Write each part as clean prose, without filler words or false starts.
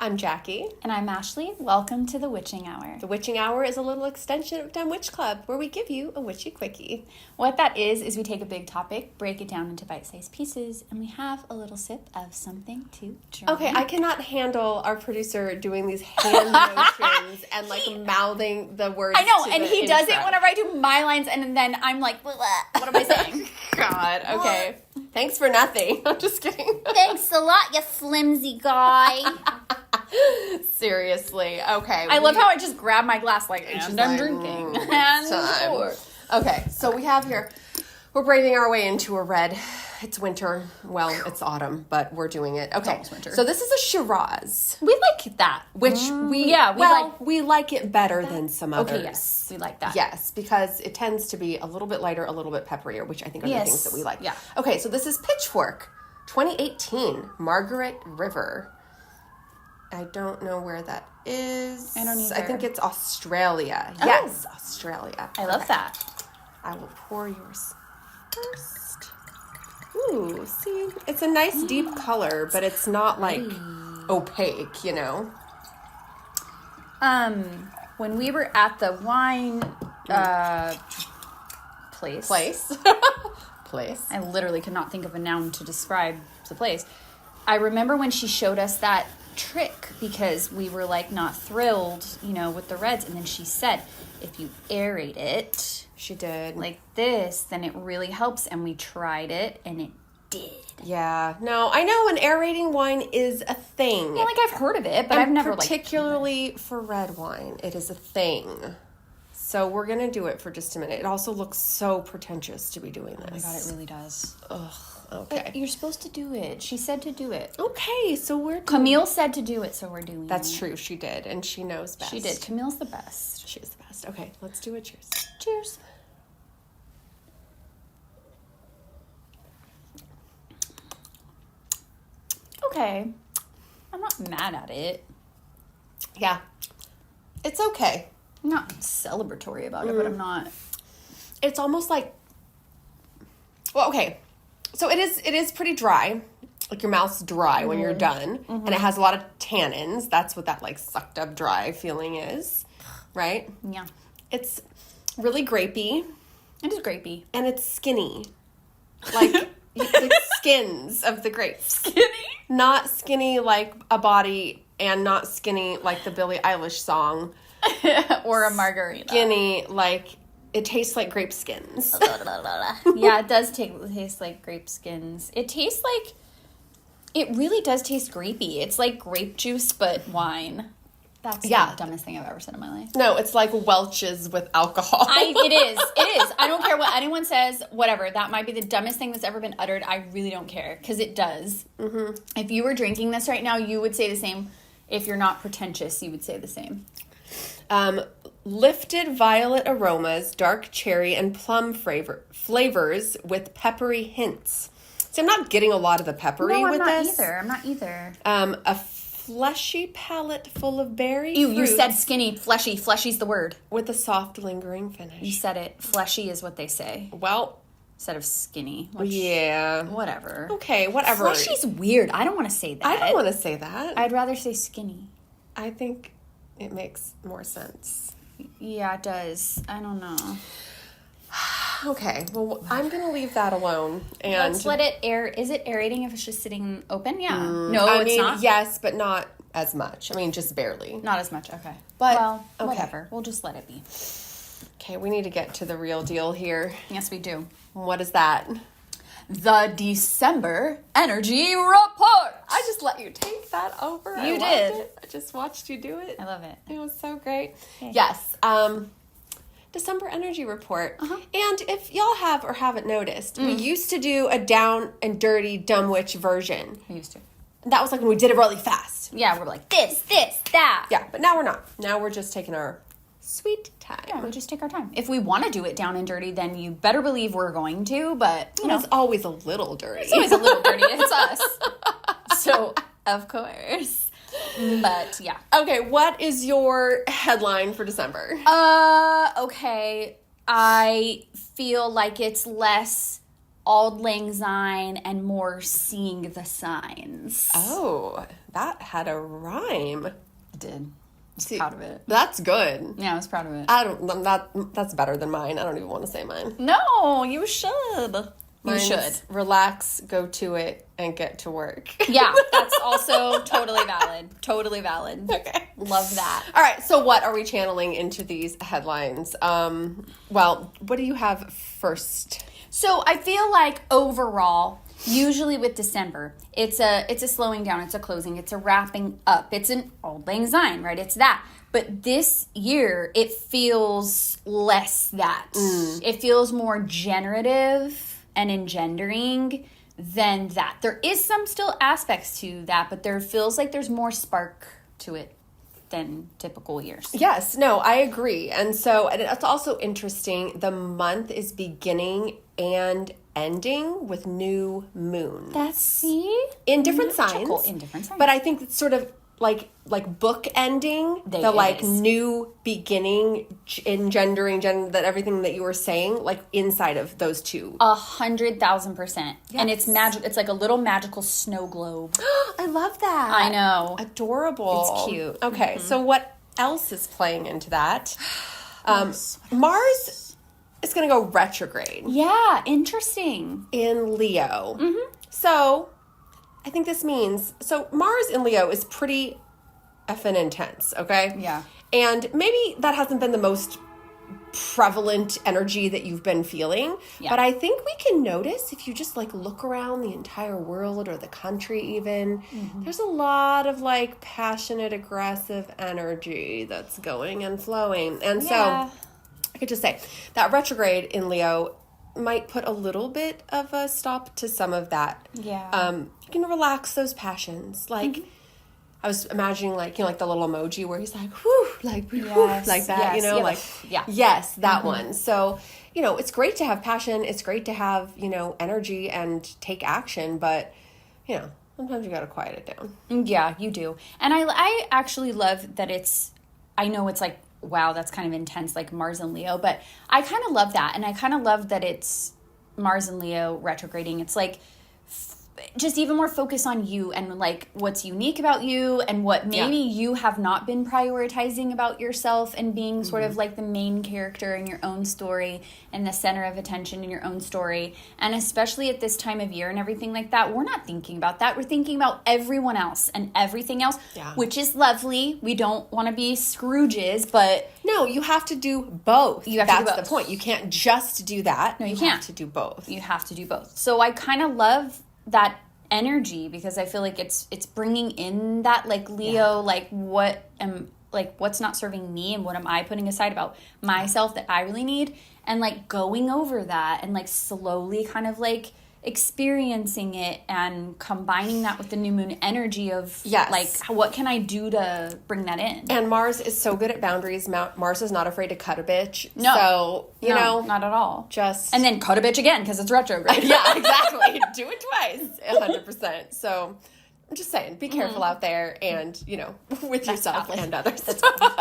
I'm Jackie. And I'm Ashley. Welcome to the Witching Hour. The Witching Hour is a little extension of Dumb Witch Club, where we give you a witchy quickie. What that is we take a big topic, break it down into bite-sized pieces, and we have a little sip of something to drink. Okay, I cannot handle our producer doing these hand motions and mouthing the words. I know, and he does it whenever I do my lines, and then I'm like, what am I saying? God, okay. Thanks for nothing. I'm just kidding. Thanks a lot, you flimsy guy. Seriously. Okay. I love how I just grab my glass and I'm drinking. And time. Okay, so we have here, we're braving our way into a red. It's winter. Well, it's autumn, but we're doing it. Okay, it's winter. So this is a Shiraz. We like that. Which we like it better than some others. Okay, yes. We like that. Yes, because it tends to be a little bit lighter, a little bit pepperier, which I think are the things that we like. Yeah. Okay, so this is Pitchfork 2018 Margaret River. I don't know where that is. I don't either. I think it's Australia. Oh. Yes, Australia. I love that. I will pour yours first. Ooh, see? It's a nice deep color, but it's not opaque, you know? When we were at the wine place. Place. I literally could not think of a noun to describe the place. I remember when she showed us that trick because we were not thrilled, with the reds, and then she said, if you aerate it, she did, like this, then it really helps, and we tried it, and it did. Yeah, no, I know an aerating wine is a thing. Yeah, I've heard of it, but I've never particularly for red wine, it is a thing. So we're gonna do it for just a minute. It also looks so pretentious to be doing this. Oh my god, it really does. Ugh. Okay. But you're supposed to do it. She said to do it. Okay, so Camille said to do it, so we're doing it. That's true. She did, and she knows best. She did. Camille's the best. She's the best. Okay, let's do it. Cheers. Cheers. Okay. I'm not mad at it. Yeah. It's okay. I'm not celebratory about it, but I'm not. It's almost like, well, okay. So it is pretty dry. Your mouth's dry when you're done. And it has a lot of tannins. That's what that sucked up dry feeling is. Right? Yeah. It's really grapey. It is grapey. And it's skinny. The skins of the grapes. Skinny? Not skinny like a body and not skinny like the Billie Eilish song. Or a margarita. Skinny it tastes like grape skins. Yeah, it does taste like grape skins. It really does taste grapey. It's like grape juice, but wine. That's the dumbest thing I've ever said in my life. No, it's like Welch's with alcohol. It is. I don't care what anyone says, whatever. That might be the dumbest thing that's ever been uttered. I really don't care, because it does. Mm-hmm. If you were drinking this right now, you would say the same. If you're not pretentious, you would say the same. Lifted violet aromas, dark cherry and plum flavors with peppery hints. So I'm not getting a lot of the peppery with this. I'm not either. A fleshy palate full of berry fruits. You said skinny, fleshy. Fleshy's the word. With a soft, lingering finish. You said it. Fleshy is what they say. Well. Instead of skinny. Yeah. Whatever. Okay, whatever. Fleshy's weird. I don't want to say that. I don't want to say that. I'd rather say skinny. I think it makes more sense. Yeah, it does. I don't know. Okay, well, I'm going to leave that alone. And let's let it air. Is it aerating if it's just sitting open? Yeah. It's not. Yes, but not as much. I mean, just barely. Not as much, okay. But, whatever. We'll just let it be. Okay, we need to get to the real deal here. Yes, we do. What is that? The December Energy Report. I just let you take that over. You did. It. I just watched you do it. I love it. It was so great. Okay. Yes. December Energy Report. Uh-huh. And if y'all have or haven't noticed, we used to do a down and dirty Dumb Witch version. We used to. That was when we did it really fast. Yeah, we're like, this, that. Yeah, but now we're not. Now we're just taking our sweet time. Yeah, we just take our time. If we want to do it down and dirty, then you better believe we're going to, but, it's always a little dirty. It's always a little dirty. It's us. So, of course. But, yeah. Okay, what is your headline for December? Okay. I feel like it's less Auld Lang Syne and more seeing the signs. Oh, that had a rhyme. It did. I was proud of it. That's good. Yeah, I was proud of it. That's better than mine. I don't even want to say mine. No, you should. You should. Relax, go to it, and get to work. Yeah, that's also totally valid. Totally valid. Okay. Love that. All right, so what are we channeling into these headlines? Well, what do you have first? So I feel like overall, usually with December, it's a slowing down, it's a closing, it's a wrapping up. It's an Auld Lang Syne, right? It's that. But this year, it feels less that. It feels more generative and engendering than that. There is some still aspects to that, but there feels like there's more spark to it than typical years. Yes, no, I agree. And it's also interesting. The month is beginning and ending with new moon. That's in different magical. signs. In different signs. But I think it's sort of like book ending, new beginning, engendering, that everything that you were saying, like inside of those two. 100,000%. And it's magic. It's like a little magical snow globe. I love that. I know. Adorable. It's cute. Okay, so what else is playing into that? Mars is going to go retrograde. Yeah, interesting. In Leo. So I think this means, Mars in Leo is pretty effing intense, okay? Yeah. And maybe that hasn't been the most prevalent energy that you've been feeling, but I think we can notice if you just look around the entire world or the country even, there's a lot of passionate, aggressive energy that's going and flowing. And so I could just say that retrograde in Leo might put a little bit of a stop to some of that. Yeah. You can relax those passions. I was imagining the little emoji where he's like, whew, whew, like that, yes, that one. So, it's great to have passion. It's great to have, energy and take action, but, sometimes you got to quiet it down. Yeah, you do. And I actually love that I know it's wow, that's kind of intense, like Mars and Leo, but I kind of love that. And I kind of love that it's Mars and Leo retrograding. It's just even more focus on you and what's unique about you and what maybe you have not been prioritizing about yourself and being sort of the main character in your own story and the center of attention in your own story. And especially at this time of year and everything like that, we're not thinking about that. We're thinking about everyone else and everything else, which is lovely. We don't want to be Scrooges, but no, you have to do both. That's the point. You can't just do that. No, you can't. have to do both. You have to do both. So I kind of love that energy because I feel like it's bringing in that Leo, what's not serving me and what am I putting aside about myself that I really need, and going over that and slowly kind of experiencing it and combining that with the new moon energy of what can I do to bring that in. And Mars is so good at boundaries. Mars is not afraid to cut a bitch. No. So, you know. Not at all. And then cut a bitch again because it's retrograde. Yeah, exactly. Do it twice. 100%. So I'm just saying, be careful out there and, with yourself and others.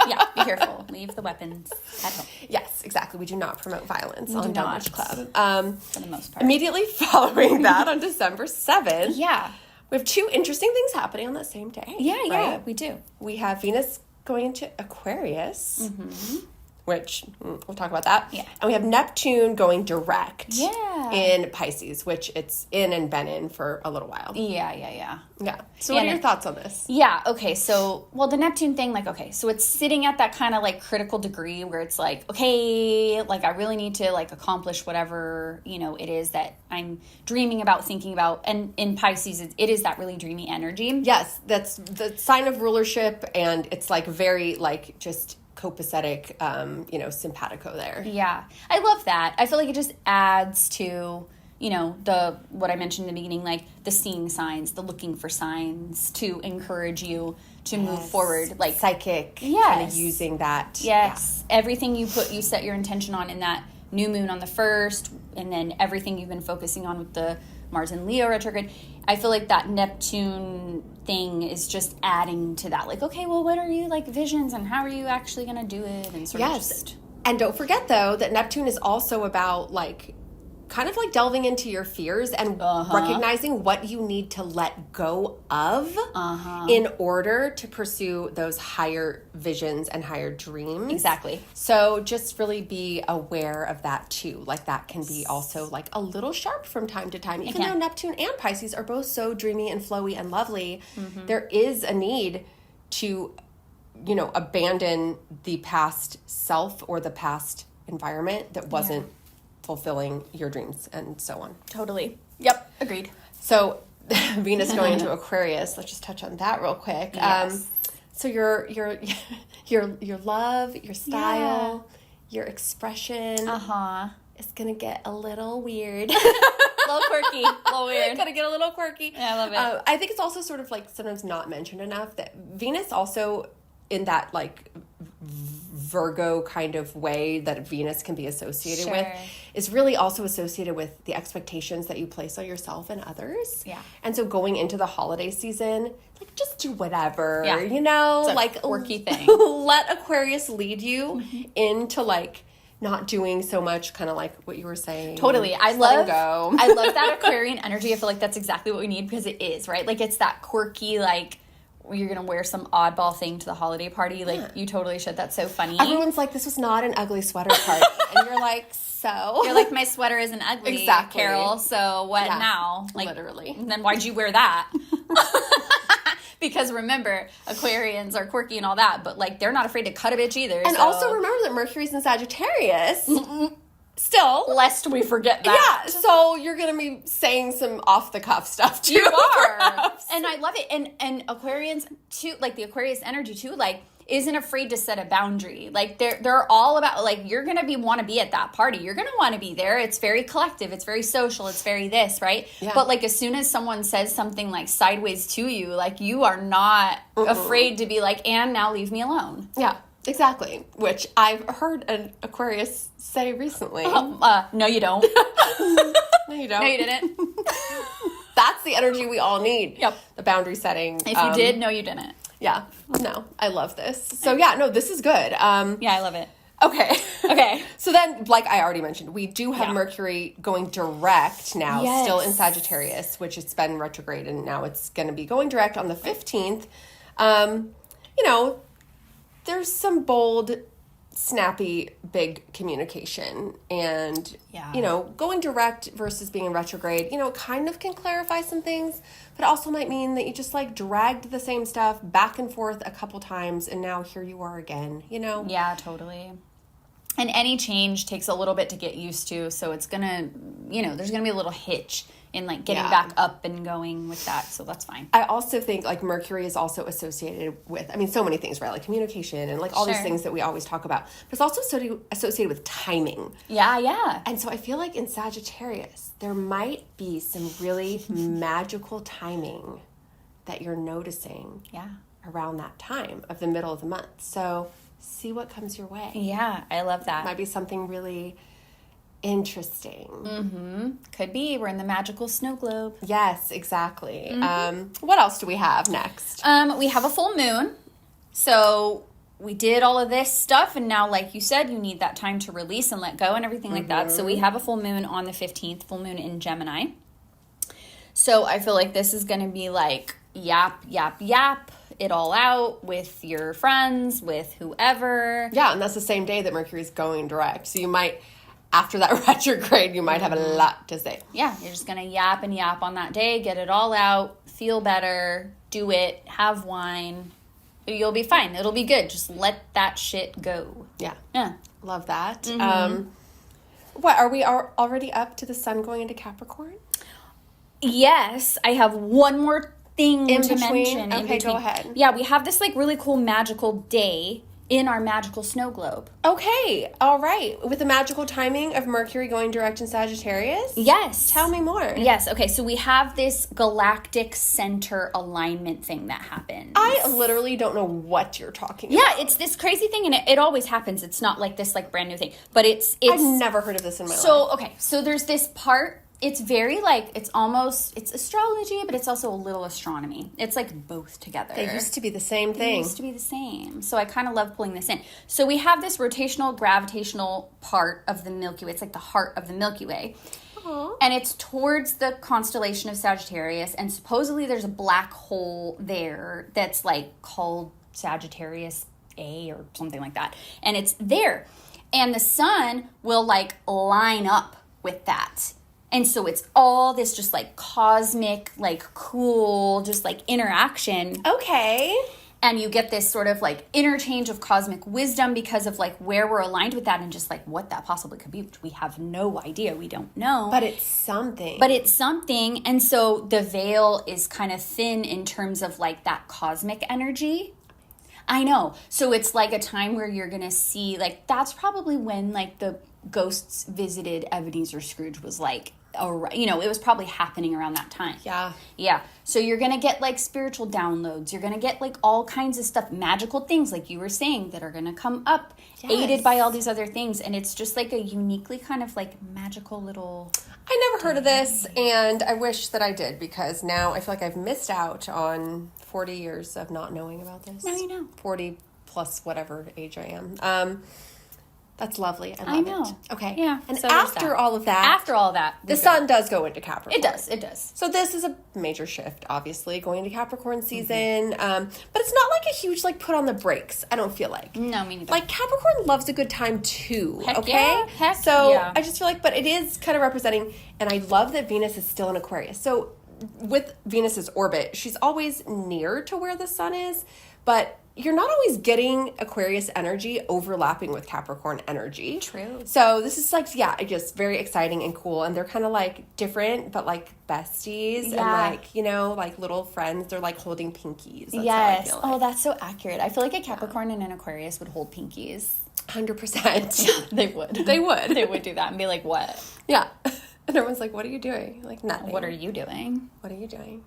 Yeah, be careful. Leave the weapons at home. Yes, exactly. We do not promote violence on Dumb Witch Club. For the most part. Immediately following that on December 7th. Yeah. We have two interesting things happening on that same day. Yeah, we do. We have Venus going into Aquarius, which we'll talk about that. Yeah. And we have Neptune going direct in Pisces, which it's in and been in for a little while. Yeah. So what are your thoughts on this? Yeah, okay, so, the Neptune thing, so it's sitting at that kind of, critical degree where it's okay, I really need to, accomplish whatever, it is that I'm dreaming about, thinking about, and in Pisces, it is that really dreamy energy. Yes, that's the sign of rulership, and it's, very, just copacetic, simpatico there. Yeah, I love that. I feel like it just adds to... what I mentioned in the beginning, the seeing signs, the looking for signs to encourage you to move forward. Psychic, kind of using that. Yes. Yeah. Everything you set your intention on in that new moon on the 1st, and then everything you've been focusing on with the Mars and Leo retrograde. I feel like that Neptune thing is just adding to that. Okay, well, what are you, visions, and how are you actually going to do it? And sort of just... And don't forget, though, that Neptune is also about, kind of like delving into your fears and recognizing what you need to let go of in order to pursue those higher visions and higher dreams. Exactly. So just really be aware of that too. Like that can be also like a little sharp from time to time. Even though Neptune and Pisces are both so dreamy and flowy and lovely, there is a need to, you know, abandon the past self or the past environment that wasn't fulfilling your dreams and so on. Totally. Yep. Agreed. So Venus going into Aquarius, let's just touch on that real quick. Yes. So your love, your style, your expression is going to get a little weird. A little quirky. A little weird. Gonna get a little quirky. Yeah, I love it. I think it's also sort of like sometimes not mentioned enough that Venus also in that like Virgo kind of way that Venus can be associated with is really also associated with the expectations that you place on yourself and others. Yeah. And so going into the holiday season, like just do whatever, Yeah. you know, It's a like quirky thing. Let Aquarius lead you into like not doing so much, kind of like what you were saying. Totally. I Just letting love go. I love that Aquarian energy. I feel like that's exactly what we need because it is, right? Like it's that quirky, like you're going to wear some oddball thing to the holiday party. Like you totally should. That's so funny. Everyone's like, this was not an ugly sweater party. And you're like, so? You're like, my sweater isn't ugly, Exactly. Carol. So what Yeah, now? Like, literally. Then why'd you wear that? Because remember, Aquarians are quirky and all that, but like they're not afraid to cut a bitch either. And so. also remember that Mercury's in Sagittarius. Still. lest we forget that. Yeah, so you're going to be saying some off-the-cuff stuff, too. You are. And I love it. And Aquarians, too, like the Aquarius energy, too, like, isn't afraid to set a boundary. Like, they're all about, like, you're going to want to be at that party. You're going to want to be there. It's very collective. It's very social. It's very this, right? Yeah. But, like, as soon as someone says something, like, sideways to you, like, you are not afraid to be like, and now leave me alone. Yeah, exactly. Which I've heard an Aquarius say recently. No, you don't. No, you don't. No, you didn't. That's the energy we all need. Yep. The boundary setting. If you did, no, you didn't. Yeah. No, I love this. So, yeah, no, this is good. Yeah, I love it. Okay. Okay. So then, like I already mentioned, we do have Yeah. Mercury going direct now, Yes. still in Sagittarius, which it's been retrograde, and now it's going to be going direct on the 15th. You know, there's some bold, snappy, big communication. And, Yeah. you know, going direct versus being in retrograde, you know, kind of can clarify some things, but also might mean that you just, like, dragged the same stuff back and forth a couple times, and now here you are again, you know? Yeah, totally. And any change takes a little bit to get used to, so it's gonna, you know, there's gonna be a little hitch in like getting Yeah. back up and going with that, so that's fine. I also think like Mercury is also associated with, I mean, so many things, right? Like communication and like all these Sure. things that we always talk about. But it's also associated with timing. Yeah. And so I feel like in Sagittarius, there might be some really magical timing that you're noticing Yeah. around that time of the middle of the month. So see what comes your way. Yeah, I love that. Might be something really interesting. Could be. We're in the magical snow globe. Yes, exactly. What else do we have next? We have a full moon. So we did all of this stuff, and now, like you said, you need that time to release and let go and everything like that. So we have a full moon on the 15th, full moon in Gemini. So I feel like this is going to be like yap, it all out with your friends, with whoever. Yeah, and that's the same day that Mercury's going direct. So you might, after that retrograde, you might have a lot to say. Yeah, you're just going to yap and yap on that day, get it all out, feel better, do it, have wine. You'll be fine. It'll be good. Just let that shit go. Yeah. Yeah. Love that. What, are we already up to the sun going into Capricorn? Yes, I have one more thing In to between? mention. Okay, go ahead. Yeah, we have this like really cool magical day in our magical snow globe. Okay, all right. With the magical timing of Mercury going direct in Sagittarius? Yes. Tell me more. Yes, okay, so we have this galactic center alignment thing that happens. I literally don't know what you're talking about. Yeah, it's this crazy thing, and it always happens. It's not like this like brand new thing, but it's I've never heard of this in my life. So, okay, so there's this part it's very like, it's astrology, but it's also a little astronomy. It's like both together. They used to be the same They thing. used to be the same. So I kind of love pulling this in. So we have this rotational gravitational part of the Milky Way. It's like the heart of the Milky Way. Aww. And it's towards the constellation of Sagittarius. And supposedly there's a black hole there that's like called Sagittarius A or something like that. And it's there. And the sun will like line up with that. And so it's all this just like cosmic, like cool, just like interaction. Okay. And you get this sort of like interchange of cosmic wisdom because of like where we're aligned with that and just like what that possibly could be, which we have no idea. We don't know. But it's something. But it's something. And so the veil is kind of thin in terms of like that cosmic energy. I know. So it's like a time where you're going to see, like, that's probably when, like, the ghosts visited Ebenezer Scrooge was, like, you know, it was probably happening around that time. Yeah. Yeah. So you're going to get, like, spiritual downloads. You're going to get, like, all kinds of stuff, magical things, like you were saying, that are going to come up, aided by all these other things. And it's just, like, a uniquely kind of, like, magical little... I never heard of this, and I wish that I did, because now I feel like I've missed out on 40 years of not knowing about this. Now you know. 40 plus whatever age I am. That's lovely. I love know. it. Okay. Yeah. And so there's after that. all of that, After all that, the sun does go into Capricorn. It does. It does. So this is a major shift, obviously, going into Capricorn season. But it's not like a huge, like, put on the brakes, I don't feel like. No, me neither. Like, Capricorn loves a good time, too, Heck okay? yeah, heck so yeah. I just feel like, but it is kind of representing, and I love that Venus is still in Aquarius. So with Venus's orbit, she's always near to where the sun is, but you're not always getting Aquarius energy overlapping with Capricorn energy. True. So this is like, yeah, just very exciting and cool. And they're kind of like different, but like besties and like, you know, like little friends. They're like holding pinkies. That's how I feel like. Oh, that's so accurate. I feel like a Capricorn and an Aquarius would hold pinkies. 100%. They would. They would. They would do that and be like, what? Yeah. And everyone's like, what are you doing? Like, nothing. What are you doing? What are you doing?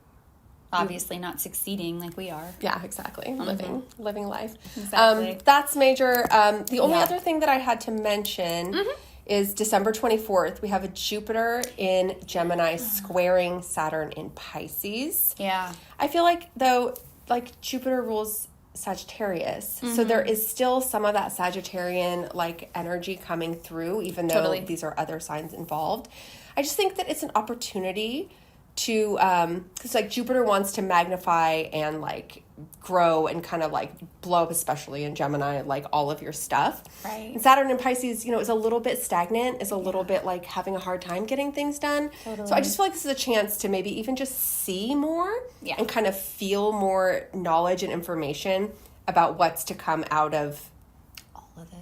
Obviously not succeeding like we are. Yeah, exactly. Living life. Exactly. That's major. The only other thing that I had to mention is December 24th. We have a Jupiter in Gemini squaring Saturn in Pisces. Yeah. I feel like, though, like Jupiter rules Sagittarius. So there is still some of that Sagittarian like energy coming through, even though these are other signs involved. I just think that it's an opportunity to because like Jupiter wants to magnify and like grow and kind of like blow up, especially in Gemini, like all of your stuff. Right. And Saturn in Pisces, you know, is a little bit stagnant, is a little bit like having a hard time getting things done. Totally. So I just feel like this is a chance to maybe even just see more and kind of feel more knowledge and information about what's to come out of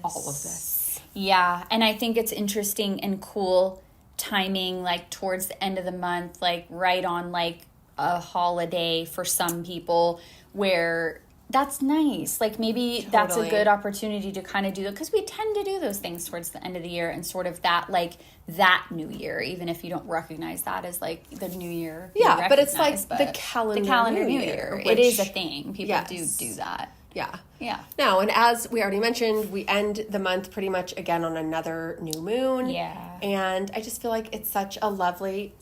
all of this. Yeah, and I think it's interesting and cool timing, like towards the end of the month, like right on like a holiday for some people, where that's nice. Like maybe that's a good opportunity to kind of do it, because we tend to do those things towards the end of the year and sort of that like that new year, even if you don't recognize that as like the new year. Yeah, but it's like the calendar new year. It is a thing. People Yes. do that. Yeah. Yeah. Now, and as we already mentioned, we end the month pretty much again on another new moon. Yeah. And I just feel like it's such a lovely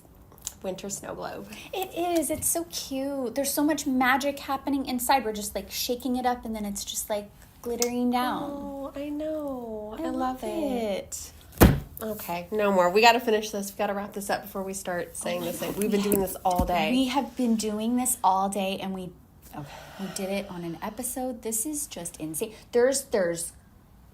winter snow globe. It is. It's so cute. There's so much magic happening inside. We're just like shaking it up and then it's just like glittering down. Oh, I know. I love it. Okay, no more. We got to finish this. We got to wrap this up before we start saying this thing. We've been doing this all day. We have been doing this all day and we did it on an episode. This is just insane. There's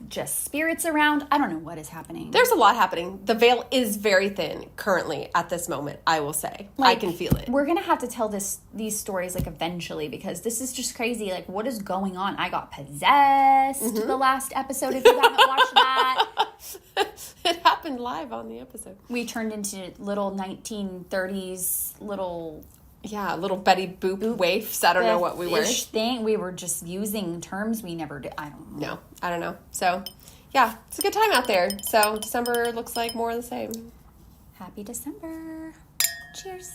just spirits around. I don't know what is happening. There's a lot happening. The veil is very thin currently at this moment, I will say. Like, I can feel it. We're going to have to tell these stories like eventually, because this is just crazy. Like, what is going on? I got possessed the last episode, if you haven't watched that. It happened live on the episode. We turned into little 1930s little... Yeah, little Betty Boop waifs. I don't know what we were. Thing. We were just using terms we never did. I don't know. No, I don't know. So, yeah, it's a good time out there. So, December looks like more of the same. Happy December. Cheers.